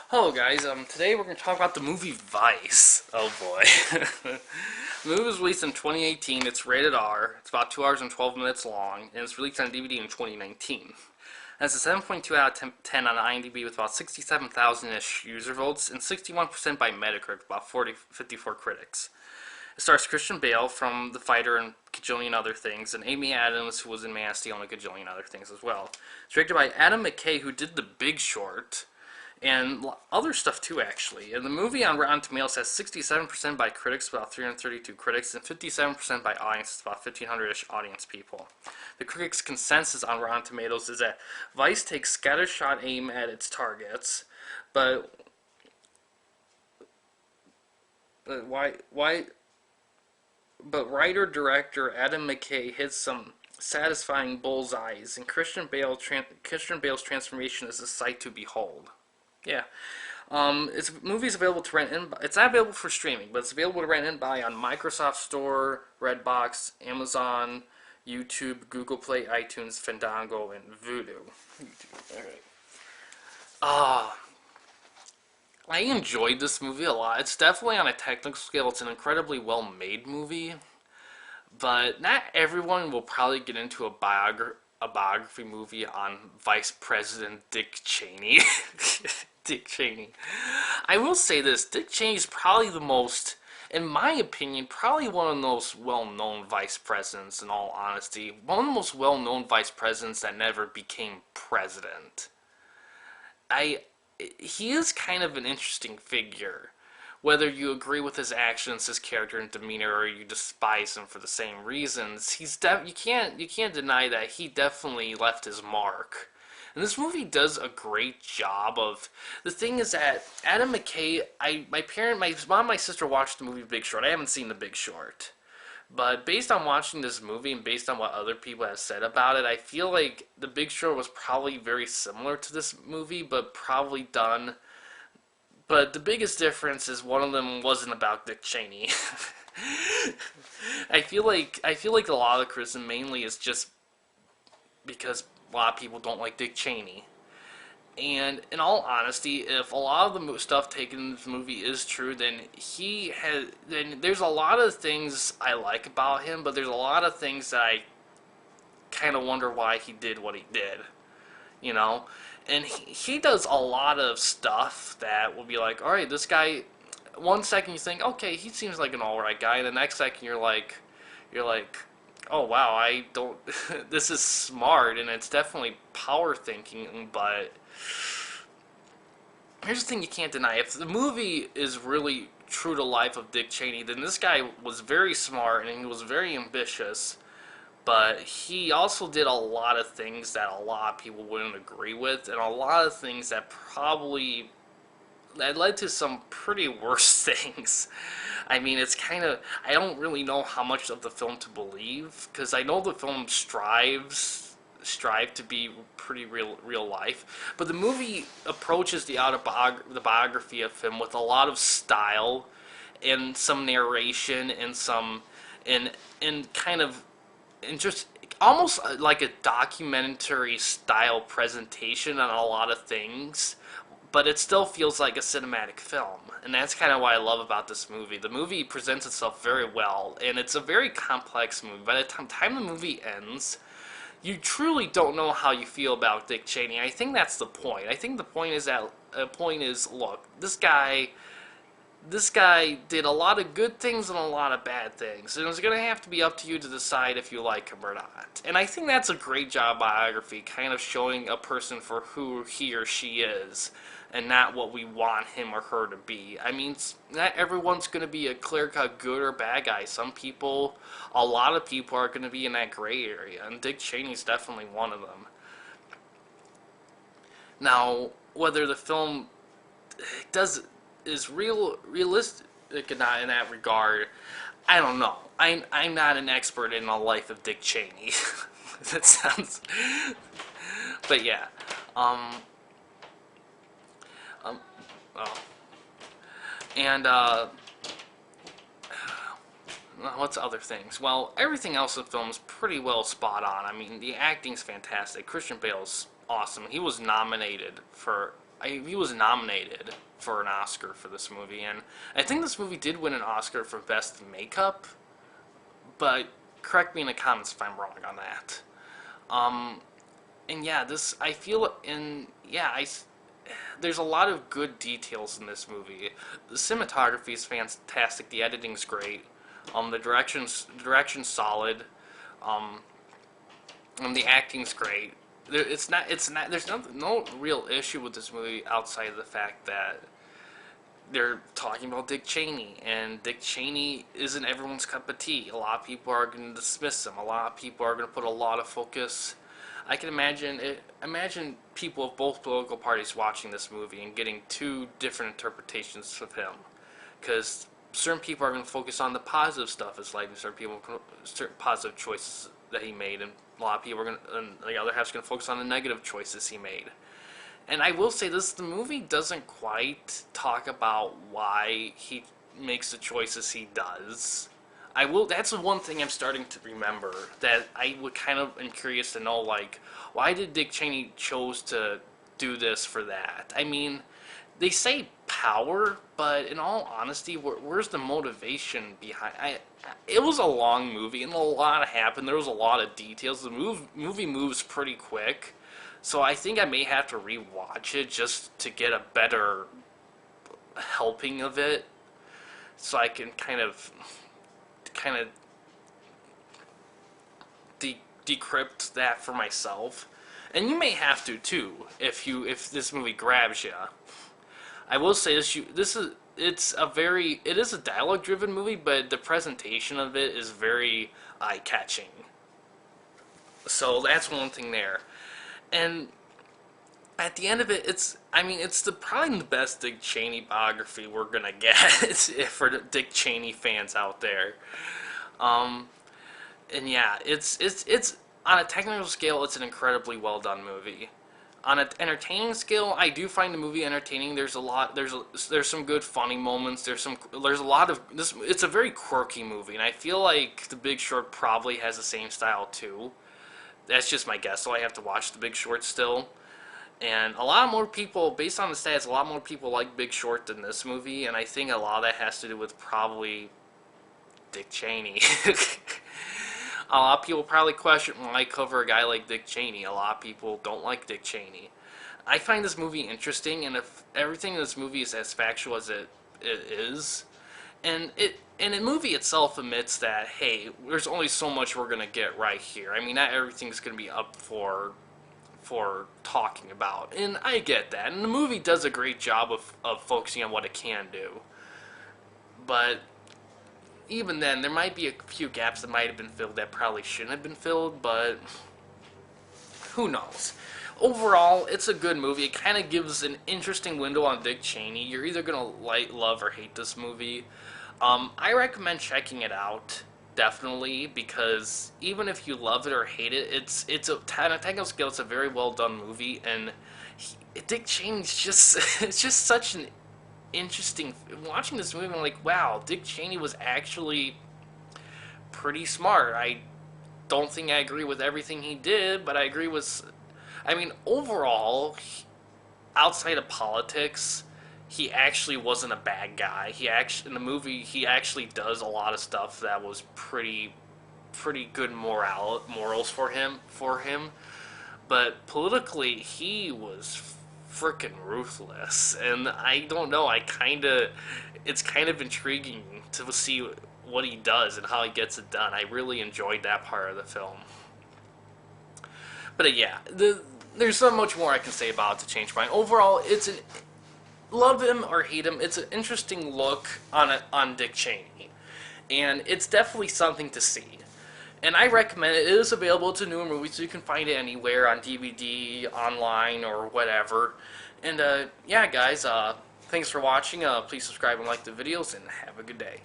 Hello guys, today we're going to talk about the movie Vice. Oh boy. The movie was released in 2018, it's rated R, it's about 2 hours and 12 minutes long, and it's released on DVD in 2019. It has a 7.2 out of 10 on IMDb with about 67,000-ish user votes, and 61% by Metacritic, about 54 critics. It stars Christian Bale from The Fighter and a gajillion other things, and Amy Adams, who was in Man of Steel and a gajillion other things as well. It's directed by Adam McKay, who did The Big Short, and other stuff too, actually. And the movie on Rotten Tomatoes has 67% by critics, about 332 critics, and 57% by audience, about 1,500-ish audience people. The critics' consensus on Rotten Tomatoes is that Vice takes scattershot aim at its targets, but writer-director Adam McKay hits some satisfying bullseyes, and Christian Bale's transformation is a sight to behold. Yeah. Movie's available to rent in. It's not available for streaming, but it's available to rent and buy on Microsoft Store, Redbox, Amazon, YouTube, Google Play, iTunes, Fandango, and Vudu. Alright. I enjoyed this movie a lot. It's definitely on a technical scale. It's an incredibly well-made movie, but not everyone will probably get into a biography movie on Vice President Dick Cheney. Dick Cheney. I will say this, Dick Cheney is probably the most, in my opinion, probably one of the most well-known vice presidents, in all honesty. One of the most well-known vice presidents that never became president. He is kind of an interesting figure. Whether you agree with his actions, his character and demeanor, or you despise him for the same reasons, you can't deny that he definitely left his mark. And this movie does a great job of. The thing is that Adam McKay, my mom and my sister watched the movie Big Short. I haven't seen The Big Short, but based on watching this movie and based on what other people have said about it, I feel like The Big Short was probably very similar to this movie, but probably done. But the biggest difference is one of them wasn't about Dick Cheney. I feel like a lot of the criticism mainly is just because a lot of people don't like Dick Cheney. And in all honesty, if a lot of the stuff taken in this movie is true, then there's a lot of things I like about him, but there's a lot of things that I kind of wonder why he did what he did. You know? And he does a lot of stuff that will be like, alright, this guy, one second you think, okay, he seems like an alright guy, and the next second you're like, oh wow, I don't, this is smart, and it's definitely power thinking, but here's the thing you can't deny. If the movie is really true to life of Dick Cheney, then this guy was very smart, and he was very ambitious, but he also did a lot of things that a lot of people wouldn't agree with, and a lot of things that led to some pretty worse things. I mean, it's kind of, I don't really know how much of the film to believe, because I know the film strive to be pretty real life, but the movie approaches the biography of him with a lot of style, and some narration, and just almost like a documentary style presentation on a lot of things, but it still feels like a cinematic film, and that's kind of what I love about this movie. The movie presents itself very well, and it's a very complex movie. By the time the movie ends, you truly don't know how you feel about Dick Cheney. I think that's the point. I think the point is, look, this guy did a lot of good things and a lot of bad things, and it's going to have to be up to you to decide if you like him or not. And I think that's a great job biography, kind of showing a person for who he or she is, and not what we want him or her to be. I mean, not everyone's going to be a clear-cut good or bad guy. A lot of people are going to be in that gray area, and Dick Cheney's definitely one of them. Now, whether the film is realistic in that regard, I don't know. I'm not an expert in the life of Dick Cheney. That sounds, but yeah. And what's other things? Well, everything else in the film is pretty well spot on. I mean, the acting's fantastic. Christian Bale's awesome. He was nominated for he was nominated for an Oscar for this movie, and I think this movie did win an Oscar for Best Makeup, but correct me in the comments if I'm wrong on that. Um, and yeah, this I feel in yeah I there's a lot of good details in this movie. The cinematography is fantastic. The editing's great. The direction's solid. Um, and the acting's great. There's no real issue with this movie outside of the fact that they're talking about Dick Cheney, and Dick Cheney isn't everyone's cup of tea. A lot of people are going to dismiss him. A lot of people are going to put a lot of focus. I can imagine people of both political parties watching this movie and getting two different interpretations of him, because certain people are going to focus on the positive stuff as like certain positive choices that he made, and a lot of people are going to, and the other half's going to focus on the negative choices he made. And I will say this, the movie doesn't quite talk about why he makes the choices he does. That's the one thing I'm starting to remember, that I would kind of am curious to know, like, why did Dick Cheney chose to do this for that? I mean, they say power, but in all honesty, where's the motivation behind it? Was a long movie, and a lot happened. There was a lot of details. The movie moves pretty quick, so I think I may have to rewatch it just to get a better helping of it, so I can kind of decrypt that for myself. And you may have to too, if this movie grabs you. I will say this: it is a dialogue-driven movie, but the presentation of it is very eye-catching. So that's one thing there. And at the end of it, it's probably the best Dick Cheney biography we're gonna get for the Dick Cheney fans out there. And yeah, it's on a technical scale, it's an incredibly well done movie. On an entertaining scale, I do find the movie entertaining. There's some good funny moments. There's a lot of this. It's a very quirky movie, and I feel like The Big Short probably has the same style too. That's just my guess. So I have to watch The Big Short still. And a lot more people, based on the stats, a lot more people like Big Short than this movie, and I think a lot of that has to do with probably Dick Cheney. A lot of people probably question why I cover a guy like Dick Cheney. A lot of people don't like Dick Cheney. I find this movie interesting, and if everything in this movie is as factual as it is, and the movie itself admits that, hey, there's only so much we're gonna get right here. I mean, not everything's gonna be up for talking about, and I get that. And the movie does a great job of focusing on what it can do, but even then, there might be a few gaps that might have been filled that probably shouldn't have been filled, but who knows. Overall, it's a good movie. It kind of gives an interesting window on Dick Cheney. You're either going to love or hate this movie. I recommend checking it out, definitely, because even if you love it or hate it, it's a technical scale, it's a very well done movie, and Dick Cheney's just it's just such an interesting. Watching this movie, I'm like, wow, Dick Cheney was actually pretty smart. I don't think I agree with everything he did, but I agree with. I mean, overall, outside of politics, he actually wasn't a bad guy. In the movie, he actually does a lot of stuff that was pretty good morals for him. But politically, he was freaking ruthless, and I don't know. It's kind of intriguing to see what he does and how he gets it done. I really enjoyed that part of the film. But yeah, there's so much more I can say about it to change my mind. Overall, love him or hate him, it's an interesting look on Dick Cheney, and it's definitely something to see. And I recommend it. It is available. It's a newer movie, so you can find it anywhere on DVD, online, or whatever. And yeah, guys, thanks for watching. Please subscribe and like the videos, and have a good day.